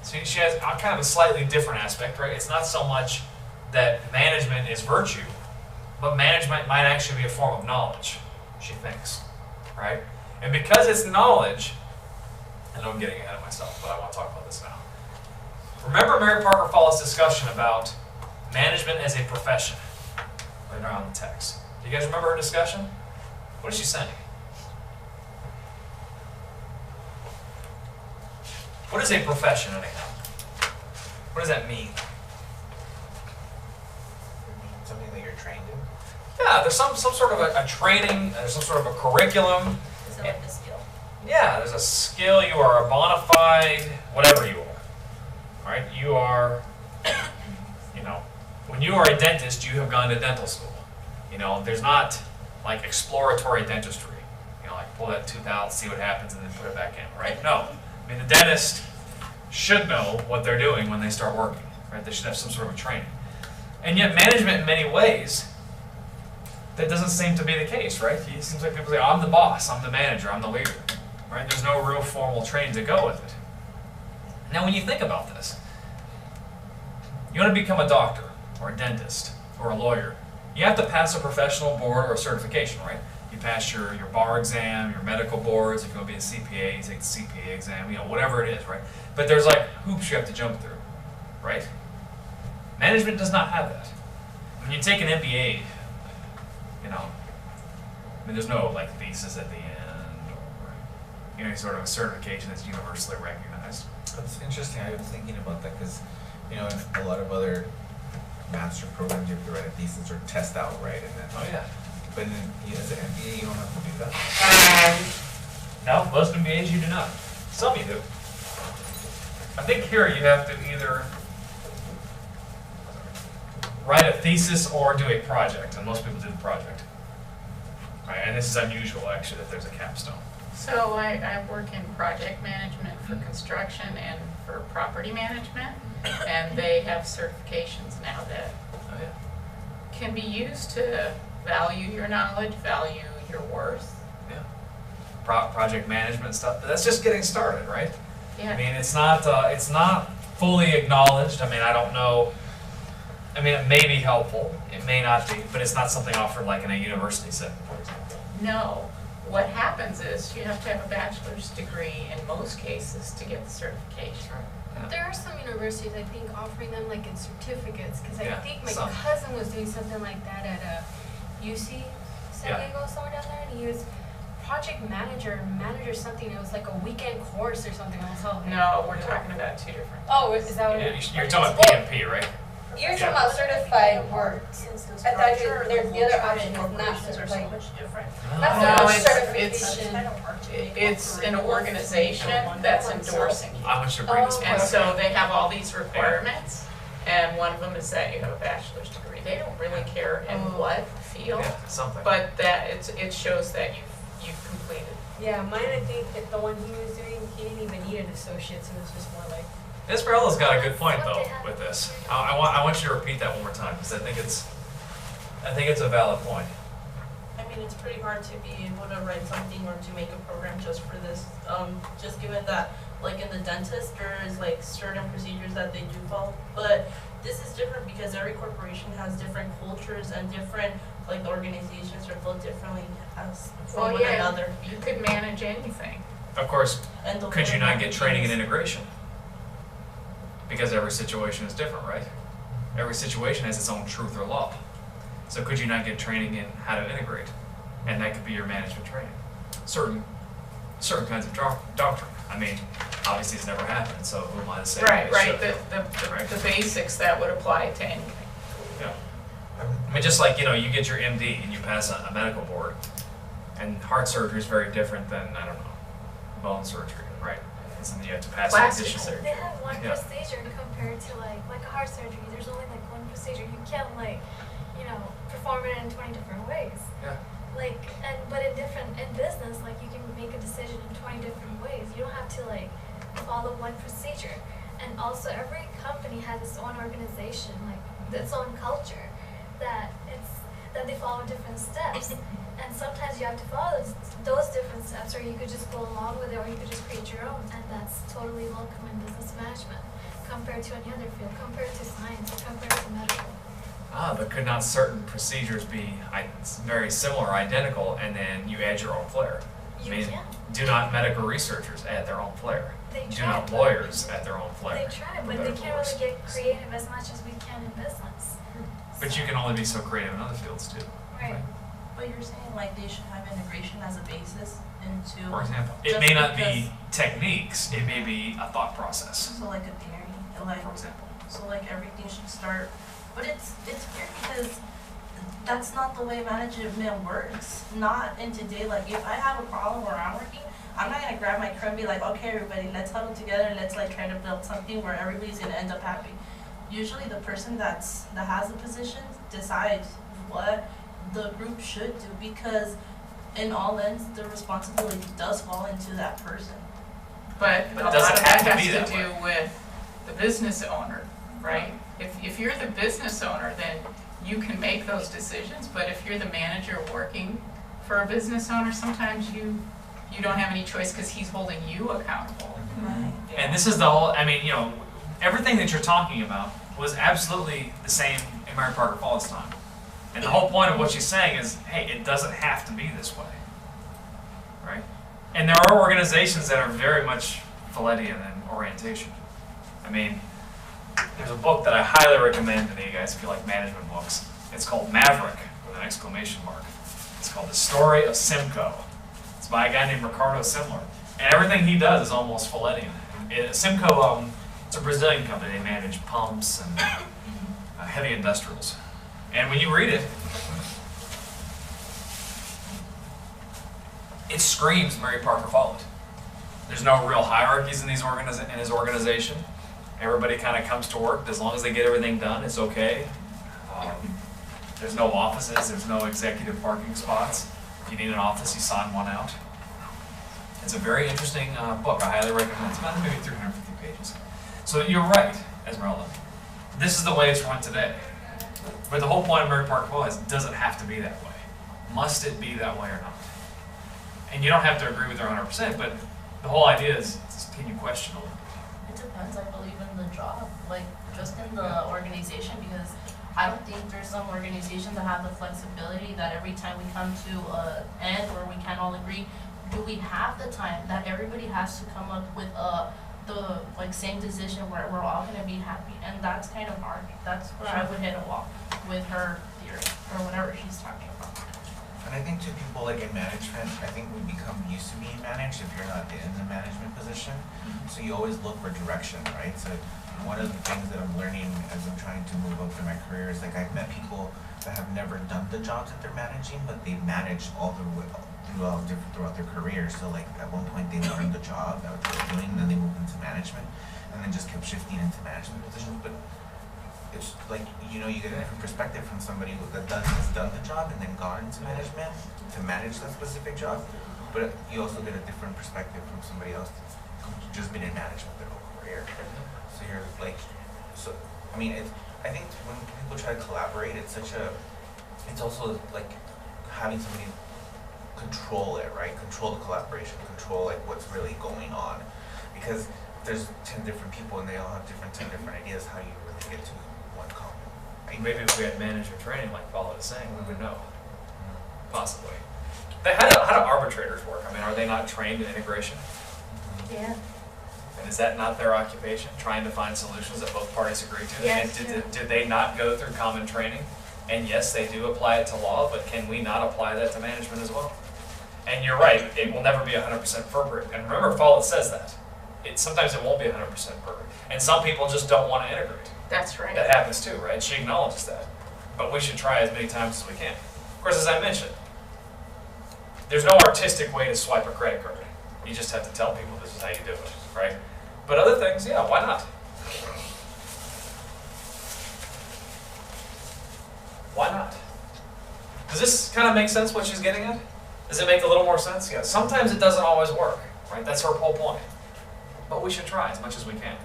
So she has kind of a slightly different aspect, right? It's not so much that management is virtue, but management might actually be a form of knowledge, she thinks, right? And because it's knowledge, I know I'm getting ahead of myself, but I want to talk about this now. Remember Mary Parker Follett's discussion about management as a profession, right around the text. Do you guys remember her discussion? What is she saying? What is a profession anyhow? What does that mean? Something that you're trained in. Yeah, there's some sort of a training, there's some sort of a curriculum. Is it like the skill? Yeah, there's a skill, you are a bona fide, whatever you are. Right? You are, you know, when you are a dentist, you have gone to dental school. You know, there's not like exploratory dentistry. You know, like pull that tooth out, see what happens, and then put it back in, right? No. I mean, the dentist should know what they're doing when they start working, right? They should have some sort of a training. And yet management in many ways, that doesn't seem to be the case, right? It seems like people say, I'm the boss, I'm the manager, I'm the leader, right? There's no real formal training to go with it. Now when you think about this, you want to become a doctor or a dentist or a lawyer, you have to pass a professional board or a certification, right? You pass your bar exam, your medical boards, if you're going to be a CPA, you take the CPA exam, you know, whatever it is, right? But there's like hoops you have to jump through, right? Management does not have that. When you take an MBA, you know, I mean, there's no like thesis at the end or you know, any sort of a certification that's universally recognized. That's interesting. I was thinking about that because, you know, in a lot of other master programs, you have to write a thesis or test out, right? And then, Oh yeah. But then, as an MBA, you don't have to do that. No, most MBAs you do not. Some you do. I think here you have to either write a thesis or do a project, and most people do the project. Right, and this is unusual actually that there's a capstone. So I work in project management for construction and for property management, and they have certifications now that Oh, yeah. can be used to value your knowledge, value your worth. Yeah. Project management stuff, but that's just getting started, right? I Yeah, mean, it's not fully acknowledged. I mean, I don't know. I mean, it may be helpful, it may not be, but it's not something offered like in a university setting, for example. no. What happens is you have to have a bachelor's degree in most cases to get the certification. Yeah. There are some universities, I think, offering them like in certificates, because I Yeah, think my some. cousin was doing something like that at UC San Yeah. Diego, somewhere down there, and he was project manager something. It was like a weekend course or something. I was like, No, we're talking about two different. oh, is that what Yeah, it is? you're talking about PMP, right? You're talking about certified work. Since the I thought structure, the other culture option in is not corporations are so like- much different. That's No, not it's- certification. Kind of hard to make It's an curriculum organization one that's for oneself. endorsing you. I want you to bring this Oh. And point. so they have all these requirements, and one of them is that you have a bachelor's degree. They don't really care in Oh. what field, Yeah, something. but that it shows that you've completed. Yeah, mine, I think that the one he was doing, he didn't even need an associate's. It was just more like, Esperella's got a good point though with this. I want you to repeat that one more time because I think it's a valid point. I mean, it's pretty hard to be able to write something or to make a program just for this. Just given that, like in the dentist, there is like certain procedures that they do follow. But this is different because every corporation has different cultures and different, like the organizations are built differently as from Well, one yeah, another. you could manage anything. Of course, And the could way you not get managing training in is- integration? Because every situation is different, right? Every situation has its own truth or law. So could you not get training in how to integrate? And that could be your management training. Certain kinds of doctrine. I mean, obviously it's never happened, so who am I to say? Right, it right, should? Right. the basics that would apply to anything. Yeah. I mean, just like, you get your MD and you pass a medical board, and heart surgery is very different than, I don't know, bone surgery, right? It's something you have to pass an Plastic additional. surgery. They have one Yeah. procedure compared to like a heart surgery. There's only like one procedure. You can't perform it in 20 different ways. Yeah. But in business, you can make a decision in 20 different ways. You don't have to follow one procedure. And also every company has its own organization, its own culture that they follow different steps. And sometimes you have to follow those different steps, or you could just go along with it, or you could just create your own. And that's totally welcome in business management compared to any other field, compared to science, or compared to medical. But could not certain procedures be very similar, identical, and then you add your own flair? I You mean, can. do not medical researchers add their own flair? They Do try, not but- lawyers add their own flair? They try, but they Medical can't really works. get creative as much as we can in business. But you can only be so creative in other fields too. Right. But you're saying they should have integration as a basis into. For example, it Just may not because- be techniques, it may be a thought process, So like a theory, for example. so everything should start, but it's weird because that's not the way management works. Not in today, if I have a problem where I'm working, I'm not gonna grab my crew and be like, okay, everybody, let's huddle together and let's try to build something where everybody's gonna end up happy. Usually the person that has the position decides what the group should do, because in all ends, the responsibility does fall into that person. But But a it doesn't lot of have that to be has to that do with the business owner, right? If you're the business owner, then you can make those decisions, but if you're the manager working for a business owner, sometimes you don't have any choice because he's holding you accountable. Right. And this is the whole, everything that you're talking about was absolutely the same in Mary Parker Follett's time. And the whole point of what she's saying is, hey, it doesn't have to be this way, right? And there are organizations that are very much Follettian in orientation. I mean, there's a book that I highly recommend to you guys if you like management books. It's called Maverick, with an exclamation mark. It's called The Story of Simcoe. It's by a guy named Ricardo Simler. And everything he does is almost Follettian. Simcoe, it's a Brazilian company. They manage pumps and heavy industrials. And when you read it, it screams Mary Parker Follett. There's no real hierarchies in his organization. Everybody kind of comes to work. As long as they get everything done, it's okay. There's no offices. There's no executive parking spots. If you need an office, you sign one out. It's a very interesting book. I highly recommend it. It's about maybe 350 pages. So you're right, Esmeralda. This is the way it's run today. But the whole point of Mary Parker Follett is, does it have to be that way? Must it be that way or not? And you don't have to agree with her 100%, but the whole idea is, can you question a little bit? It depends, I believe, in the job, like, just in the organization, because I don't think there's some organizations that have the flexibility that every time we come to an end where we can't all agree, do we have the time that everybody has to come up with the like same decision where we're all gonna be happy? And that's kind of hard. That's where I would hit a wall with her theory or whatever she's talking about. And I think to people like in management, I think we become used to being managed if you're not in the management position. So you always look for direction, right? So one of the things that I'm learning as I'm trying to move up in my career is like I've met people that have never done the jobs that they're managing, but they manage all the way throughout their career. So like at one point they learned the job that they were doing, and then they moved into management, and then just kept shifting into management positions. But it's like, you know, you get a different perspective from somebody has done the job and then gone into management to manage that specific job. But you also get a different perspective from somebody else that's just been in management their whole career. So you're like, so I mean, I think when people try to collaborate, it's also like having somebody control it, right? Control the collaboration, control like what's really going on. Because there's 10 different people and they all have 10 different ideas, how do you really get to one common? Right? Maybe if we had manager training, like Follett was saying, we would know. Possibly. How do arbitrators work? I mean, are they not trained in integration? Yeah. And is that not their occupation, trying to find solutions that both parties agree to? Yes, And did they not go through common training? And yes, they do apply it to law, but can we not apply that to management as well? And you're right, it will never be 100% perfect. And remember, Follett says that. Sometimes it won't be 100% perfect. And some people just don't want to integrate. That's right. That happens too, right? She acknowledges that. But we should try as many times as we can. Of course, as I mentioned, there's no artistic way to swipe a credit card. You just have to tell people this is how you do it, right? But other things, yeah, why not? Why not? Does this kind of make sense what she's getting at? Does it make a little more sense? Yeah. Sometimes it doesn't always work, right? That's her whole point. But we should try as much as we can.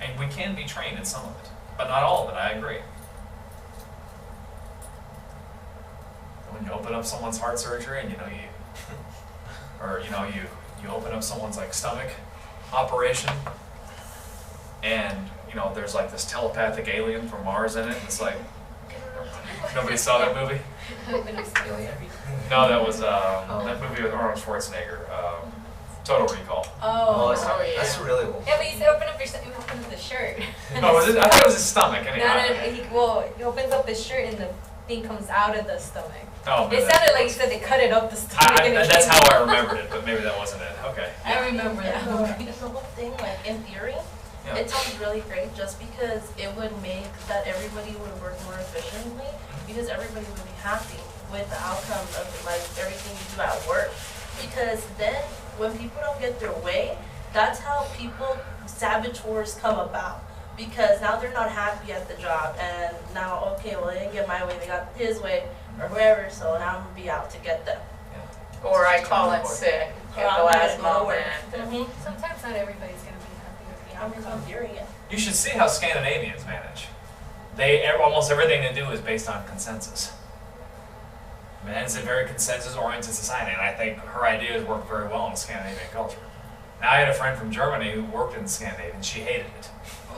And we can be trained in some of it, but not all of it, I agree. When you open up someone's heart surgery and you open up someone's like stomach operation, and there's like this telepathic alien from Mars in it, and it's like, nobody saw that movie? No, that was that movie with Arnold Schwarzenegger, Total Recall. Oh, yeah. That's really yeah, but you said open up you open up the shirt. Oh, was it? I thought it was his stomach. No, he opens up his shirt and the thing comes out of the stomach. Oh, It sounded like you said they cut it up the stomach. and it that's came how I out. remembered it, but maybe that wasn't it. Okay. I remember that The movie. whole thing, like in theory, Yeah. it sounds really great just because it would make that everybody would work more efficiently because everybody would be happy with the outcome of like everything you do at work. Because then when people don't get their way, that's how saboteurs come about. Because now they're not happy at the job and now, okay, well they didn't get my way, they got his way or whoever, so now I'm gonna be out to get them. Or I call it sick Or at I'm the not last gonna go to work. moment. Sometimes not everybody's gonna be happy with the I'm in outcome. theory, yeah. You should see how Scandinavians manage. Almost everything they do is based on consensus. I mean, it's a very consensus-oriented society, and I think her ideas work very well in Scandinavian culture. Now, I had a friend from Germany who worked in Scandinavia, and she hated it.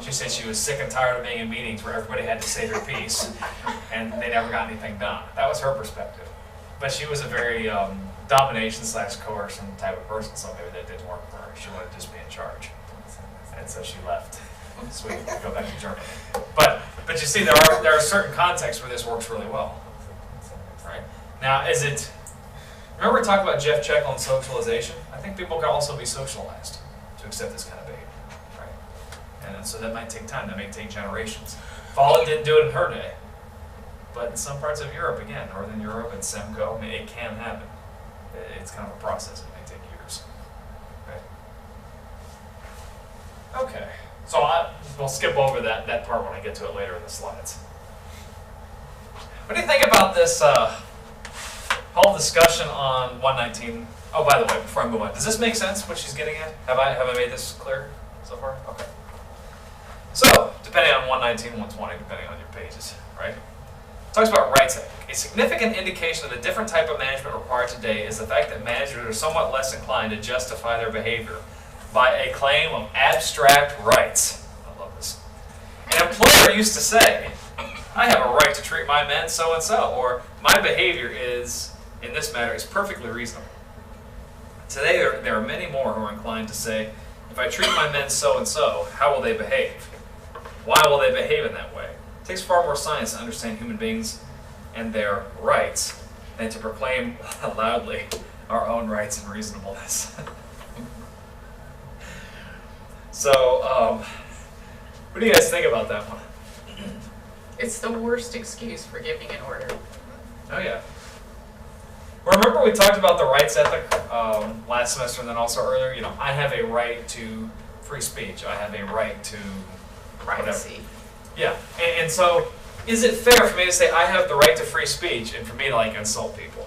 She said she was sick and tired of being in meetings where everybody had to say their piece, and they never got anything done. That was her perspective. But she was a very domination/coercion type of person, so maybe that didn't work for her. She wanted to just be in charge. And so she left Sweden to go back to Germany. But you see, there are certain contexts where this works really well. Right? Now, remember we talked about Jeff Checkle and socialization? I think people can also be socialized to accept this kind of behavior. Right? And so that might take time, that may take generations. Follett didn't do it in her day. But in some parts of Europe, again, Northern Europe and Semco, I mean, it can happen. It's kind of a process, it may take years. Okay, so we'll skip over that part when I get to it later in the slides. What do you think about this whole discussion on 119 Oh, by the way, before I move on, does this make sense, what she's getting at? Have I made this clear so far? Okay. So, depending on 119, 120, depending on your pages, right? Talks about rights ethic. A significant indication of the different type of management required today is the fact that managers are somewhat less inclined to justify their behavior by a claim of abstract rights. I love this. An employer used to say, I have a right to treat my men so and so, or my behavior is, in this matter, is perfectly reasonable. Today, there are many more who are inclined to say, if I treat my men so and so, how will they behave? Why will they behave in that way? It takes far more science to understand human beings and their rights than to proclaim loudly our own rights and reasonableness. So, what do you guys think about that one? It's the worst excuse for giving an order. Oh yeah. Remember we talked about the rights ethic last semester and then also earlier? You know, I have a right to free speech. I have a right to Privacy. Yeah, and so is it fair for me to say I have the right to free speech and for me to like insult people?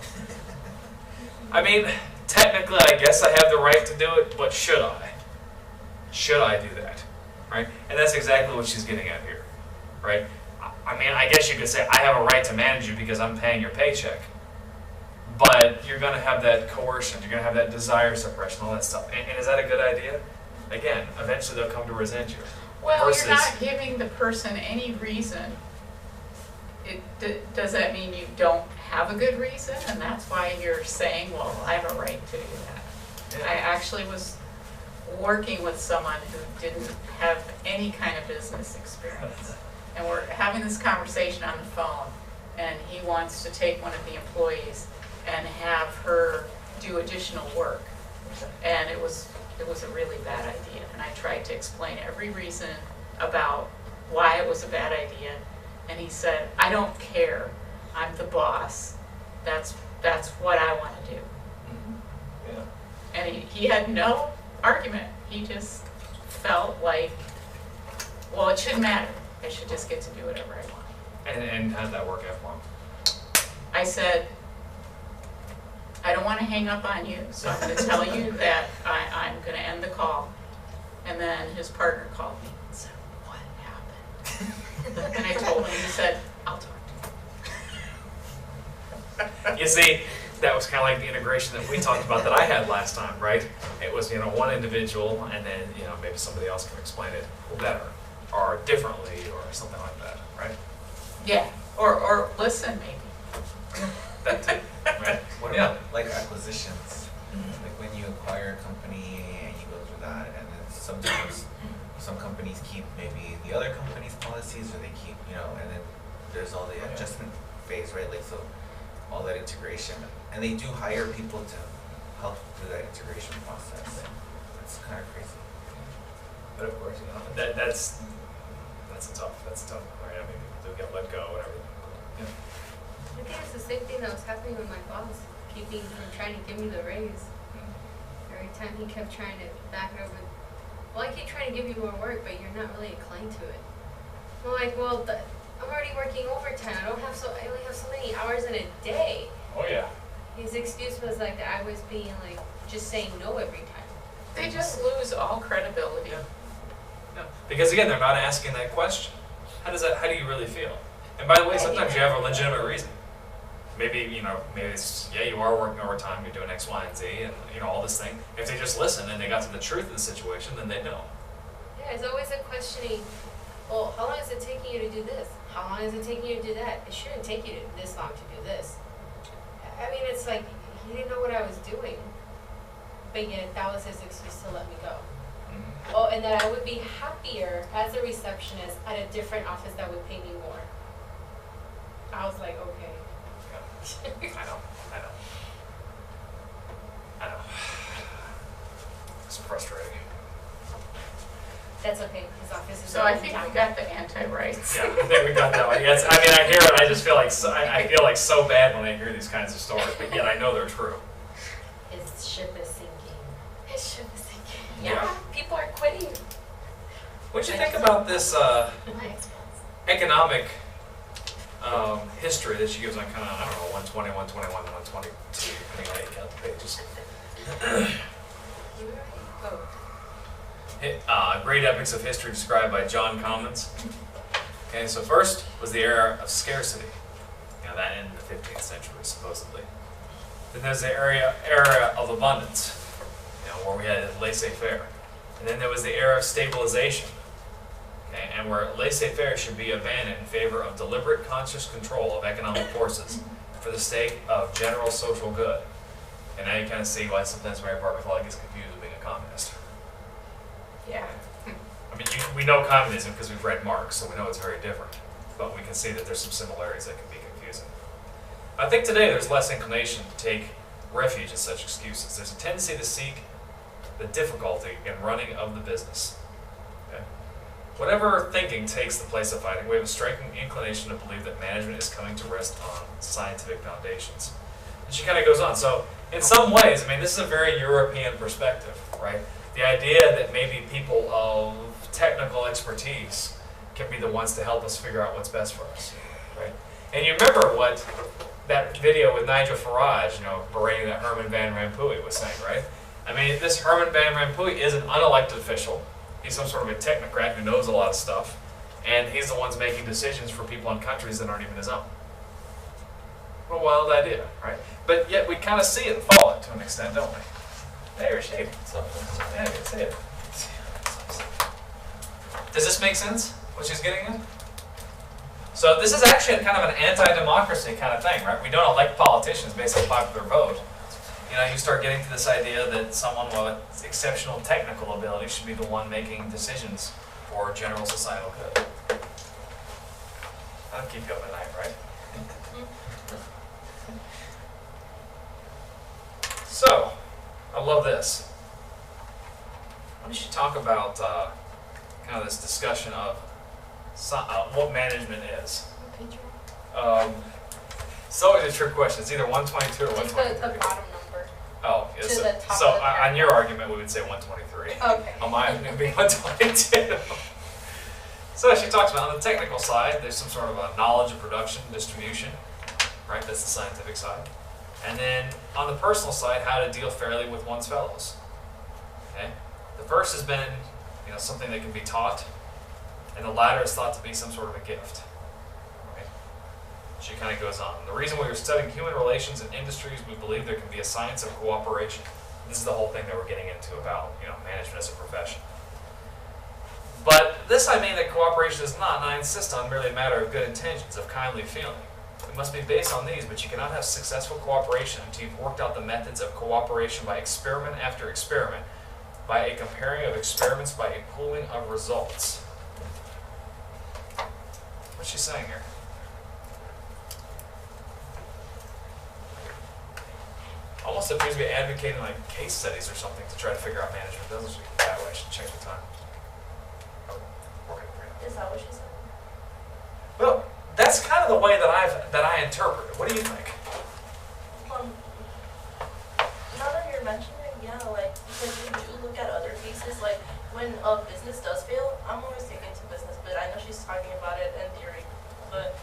I mean, technically I guess I have the right to do it, but should I? Should I do that? Right? And that's exactly what she's getting at here. Right? I mean, I guess you could say I have a right to manage you because I'm paying your paycheck. But you're going to have that coercion, you're going to have that desire suppression, all that stuff. And is that a good idea? Again, eventually they'll come to resent you. Well, Versus, you're not giving the person any reason. Does that mean you don't have a good reason? And that's why you're saying, well, I have a right to do that. Yeah. I actually was working with someone who didn't have any kind of business experience. And we're having this conversation on the phone, and he wants to take one of the employees and have her do additional work. And it was a really bad idea. And I tried to explain every reason about why it was a bad idea. And he said, I don't care. I'm the boss. That's what I want to do. Yeah. And he had no argument. He just felt like, well, it shouldn't matter. I should just get to do whatever I want. And how did that work out for him? I said, I don't want to hang up on you, so I'm going to tell you that I'm going to end the call. And then his partner called me and said, what happened? And I told him, he said, I'll talk to you. You see, that was kind of like the integration that we talked about that I had last time, right? It was, one individual, and then, maybe somebody else can explain it better or differently or something like that, right? Yeah, or listen maybe. That too, right? What Yeah. about like acquisitions? Like when you acquire a company and you go through that, and then sometimes some companies keep maybe the other company's policies, or they keep, and then there's all the adjustment phase, right? Like so, all that integration, and they do hire people to help through that integration process. It's kind of crazy. But of course, that's a tough one, right? I mean, people do get let go and everything. Yeah. I think it's the same thing that was happening with my boss, keeping from trying to give me the raise. Every time he kept trying to back it up with, well, I keep trying to give you more work, but you're not really inclined to it. I'm like, well, I'm already working overtime. I only have so many hours in a day. Oh yeah. His excuse was like that I was being like just saying no every time. They just lose all credibility. No. Because again, they're not asking that question. How do you really feel? And by the way, sometimes you have a legitimate reason. Maybe, maybe it's, you are working overtime, you're doing X, Y, and Z, and, all this thing. If they just listen and they got to the truth of the situation, then they know. Yeah, it's always a questioning, well, how long is it taking you to do this? How long is it taking you to do that? It shouldn't take you this long to do this. I mean, it's like, he didn't know what I was doing, but yet that was his excuse to let me go. Mm-hmm. Oh, and that I would be happier as a receptionist at a different office that would pay me more. I was like, okay. Yeah. I know. It's frustrating. That's okay, his office is So I think we got the anti-rights. Yeah, I think we got that one. Yes, I mean, I hear it. I just feel like I feel like so bad when I hear these kinds of stories, but yet I know they're true. His ship is sinking. His ship is sinking. Yeah, people are quitting. What do you think about this My experience. economic history that she gives on kind of, 120, 121, 122, depending on how you count the pages? Great epics of history described by John Commons. Okay, so first was the era of scarcity. That ended in the 15th century, supposedly. Then there's the era of abundance, where we had laissez-faire. And then there was the era of stabilization, okay, and where laissez-faire should be abandoned in favor of deliberate, conscious control of economic forces for the sake of general social good. And now you kind of see why sometimes Mary Parker Follett gets confused with being a communist. Yeah. I mean, we know communism because we've read Marx, so we know it's very different. But we can see that there's some similarities that can be confusing. I think today there's less inclination to take refuge in such excuses. There's a tendency to seek the difficulty in running of the business. Okay? Whatever thinking takes the place of fighting, we have a striking inclination to believe that management is coming to rest on scientific foundations. And she kind of goes on. So in some ways, I mean, this is a very European perspective, right? The idea that maybe people of technical expertise can be the ones to help us figure out what's best for us, right? And you remember what that video with Nigel Farage, berating that Herman Van Rompuy was saying, right? I mean, this Herman Van Rompuy is an unelected official. He's some sort of a technocrat who knows a lot of stuff, and he's the ones making decisions for people in countries that aren't even his own. What a wild idea, right? But yet we kind of see it fall it to an extent, don't we? There she is. Yeah, you can see it. Does this make sense, what she's getting at? So this is actually kind of an anti-democracy kind of thing, right? We don't elect politicians based on popular vote. You start getting to this idea that someone with exceptional technical ability should be the one making decisions for general societal good. That'll keep you up at night, right? So, I love this. Why don't you talk about kind of this discussion of what management is? What page It's always a trick question. It's either 122 or Just 123. the bottom number. Oh, To yes. the top So of the on your argument, we would say 123. Okay. On mine, it would be 122. So she talks about on the technical side, there's some sort of a knowledge of production, distribution, right? That's the scientific side. And then on the personal side, how to deal fairly with one's fellows. Okay? The first has been, something that can be taught, and the latter is thought to be some sort of a gift. Okay? She kind of goes on. The reason we are studying human relations in industries, we believe there can be a science of cooperation. This is the whole thing that we're getting into about, management as a profession. But this I mean that cooperation is not, and I insist on, merely a matter of good intentions, of kindly feeling. It must be based on these, but you cannot have successful cooperation until you've worked out the methods of cooperation by experiment after experiment, by a comparing of experiments, by a pooling of results. What's she saying here? Almost appears to be advocating like case studies or something to try to figure out management, doesn't she? That way, I should check the time. Is that what she said? Well, that's kind of the way that I interpret it. What do you think? Now that you're mentioning it, yeah, because we do look at other cases, when a business does fail, I'm always taken to business, but I know she's talking about it in theory. But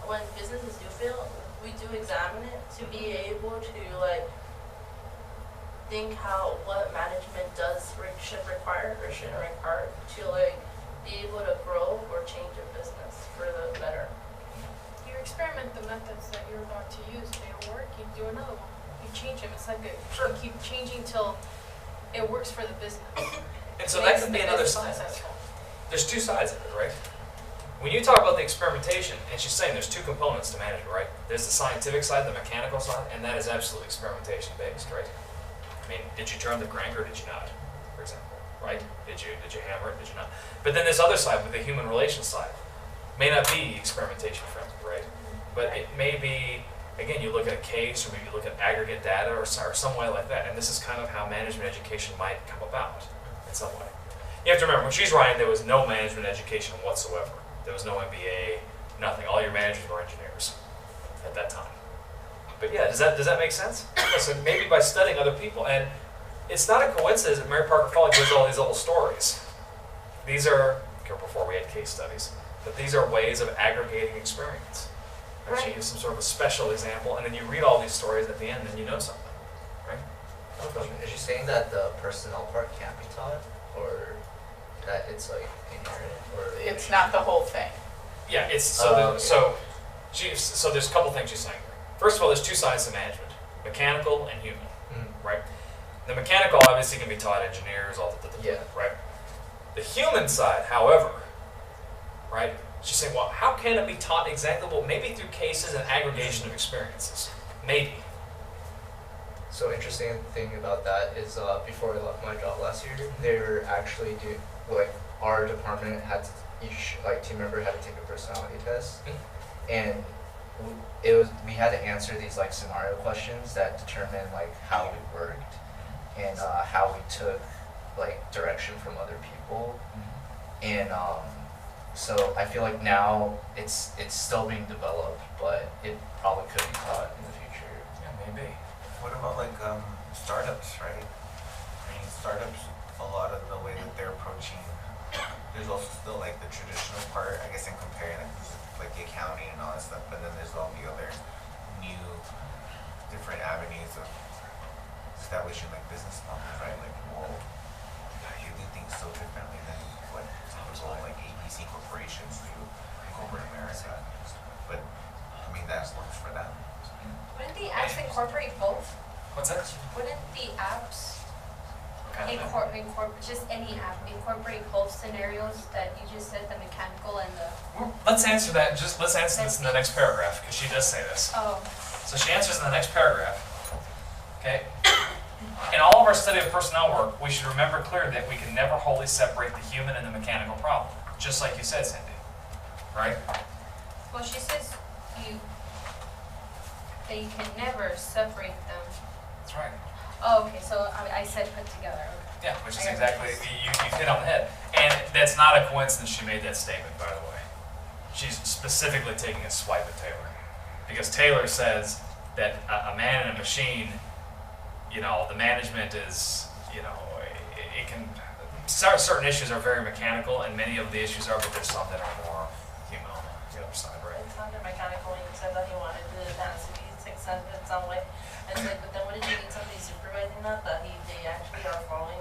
when businesses do fail, we do examine it to be able to think what management should require or shouldn't require to be able to grow or change a business for the better. You experiment the methods that you're about to use. If they don't work, you do another one. You change them. It's like you keep changing till it works for the business. And so that could be another side. There's two sides of it, right? When you talk about the experimentation, and she's saying there's two components to management, right? There's the scientific side, the mechanical side, and that is absolutely experimentation based, right? I mean, did you turn the crank or did you not, for example, right? Did you hammer it, did you not? But then this other side, with the human relations side, may not be experimentation friendly, right? But it may be, again, you look at a case, or maybe you look at aggregate data, or some way like that, and this is kind of how management education might come about in some way. You have to remember, when she's writing, there was no management education whatsoever. There was no MBA, nothing. All your managers were engineers at that time. But yeah, does that make sense? So maybe by studying other people, and it's not a coincidence that Mary Parker Follett gives all these little stories. These are, before we had case studies, but these are ways of aggregating experience. Right? She gives some sort of a special example, and then you read all these stories at the end, and you know something, right? One question, is she saying that the personnel part can't be taught, or that it's like inherent, or? It's not the whole thing. Yeah, it's, Okay. so there's a couple things she's saying. First of all, there's two sides to management, mechanical and human, right? The mechanical obviously can be taught engineers, all the Yeah. right? The human side, however, right? She's saying, well, how can it be taught exactly? Well, maybe through cases and aggregation of experiences. Maybe. So interesting thing about that is before I left my job last year, they were actually like our department had to, each like team member had to take a personality test, and we had to answer these like scenario questions that determine like how we worked and how we took like direction from other people, and so I feel like now it's still being developed, but it probably could be taught in the future. Yeah, maybe. What about like startups, right? I mean, startups, a lot of the way that they're approaching, there's also still like the traditional part, I guess, in comparing like the accounting and all that stuff, but then there's all the other new, different avenues of establishing like business models, right? Like, well, you do things so differently than what typical like ABC corporations do in corporate America. But I mean, that works for them. Wouldn't the apps incorporate both? What's that? Wouldn't the apps Okay. just any app incorporate both scenarios that you just said, the mechanical and the? Well, let's answer that. Let's answer this in the next paragraph, because she does say this. Oh. So she answers in the next paragraph. Okay. In all of our study of personnel work, we should remember clearly that we can never wholly separate the human and the mechanical problem. Just like you said, Cindy. Right? Well, she says that you can never separate them. That's right. Oh, okay, so I said put together. Okay. Yeah, which is exactly, you hit on the head. And that's not a coincidence she made that statement, by the way. She's specifically taking a swipe at Taylor. Because Taylor says that a man and a machine, you know, the management is, you know, it can, certain issues are very mechanical, and many of the issues are, but there's some that are more human on the other side, right? It sounded mechanical when you said that he wanted the advance to be successful in some way. And it's like, but then wouldn't you need somebody supervising that they actually are following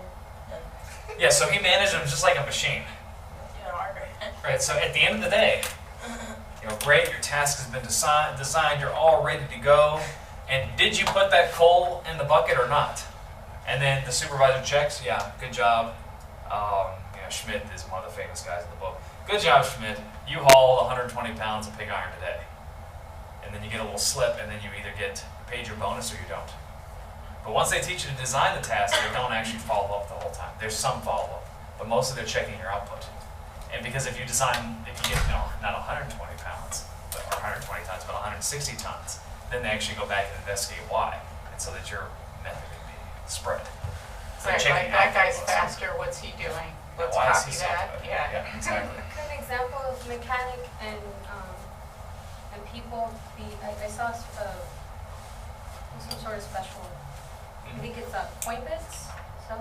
and, Yeah, so he managed them just like a machine. you know, are Right, so at the end of the day, you know, great, your task has been designed, you're all ready to go, and did you put that coal in the bucket or not? And then the supervisor checks, yeah, good job. You know, Schmidt is one of the famous guys in the book. Good job, Schmidt, you hauled 120 pounds of pig iron today. And then you get a little slip, and then you either get paid your bonus or you don't. But once they teach you to design the task, they don't actually follow up the whole time. There's some follow-up, but mostly they're checking your output. And because if you get, you know, not 120 pounds, or 120 tons, but 160 tons, then they actually go back and investigate why, and so that your method can be spread. So they're Right, checking like that guy's output mostly. faster, what's he doing? Let's Why is he copy so that, good? yeah. Yeah, exactly. Could an example of mechanic and people be, I saw some sort of special, I think it's Coinbits, so,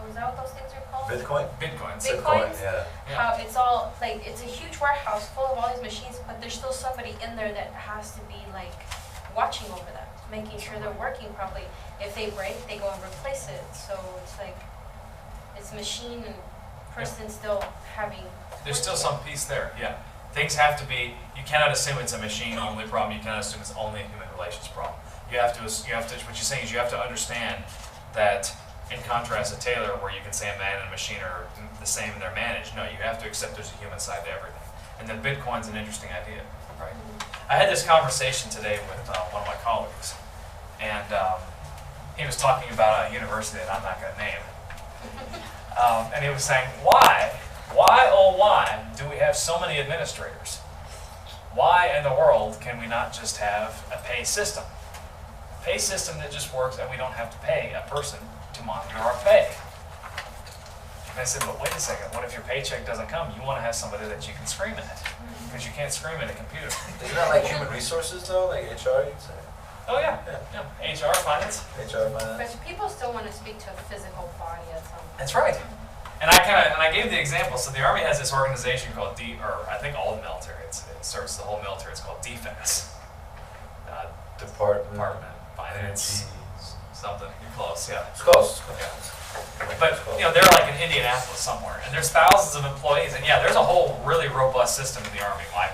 is that what those things are called? Bitcoin? Bitcoins. Bitcoins? Yeah. Yeah. How it's all, like, it's a huge warehouse full of all these machines, but there's still somebody in there that has to be, like, watching over them, making sure they're working properly. If they break, they go and replace it, so it's like, it's machine and person still having. There's still some piece there, yeah. Things have to be, you cannot assume it's a machine-only problem, you cannot assume it's only a human relations problem. You have to, what you're saying is you have to understand that, in contrast to Taylor, where you can say a man and a machine are the same and they're managed, no, you have to accept there's a human side to everything. And then Bitcoin's an interesting idea, right? I had this conversation today with one of my colleagues, and he was talking about a university that I'm not going to name. And he was saying, why, oh why, do we have so many administrators? Why in the world can we not just have a pay system? A pay system that just works and we don't have to pay a person to monitor our pay. And I said, but wait a second, what if your paycheck doesn't come? You want to have somebody that you can scream at, because you can't scream at a computer. Isn't that like human resources though, like HR, you'd say? Oh yeah, yeah. HR, finance. HR, finance? But people still want to speak to a physical body at some point. That's right. And I gave the example. So the Army has this organization called I think all the military, it serves the whole military. It's called defense. Department Finance. something, you're close, yeah. It's close. Yeah. But, you know, they're like in Indianapolis somewhere, and there's thousands of employees, and yeah, there's a whole really robust system in the Army, in my opinion.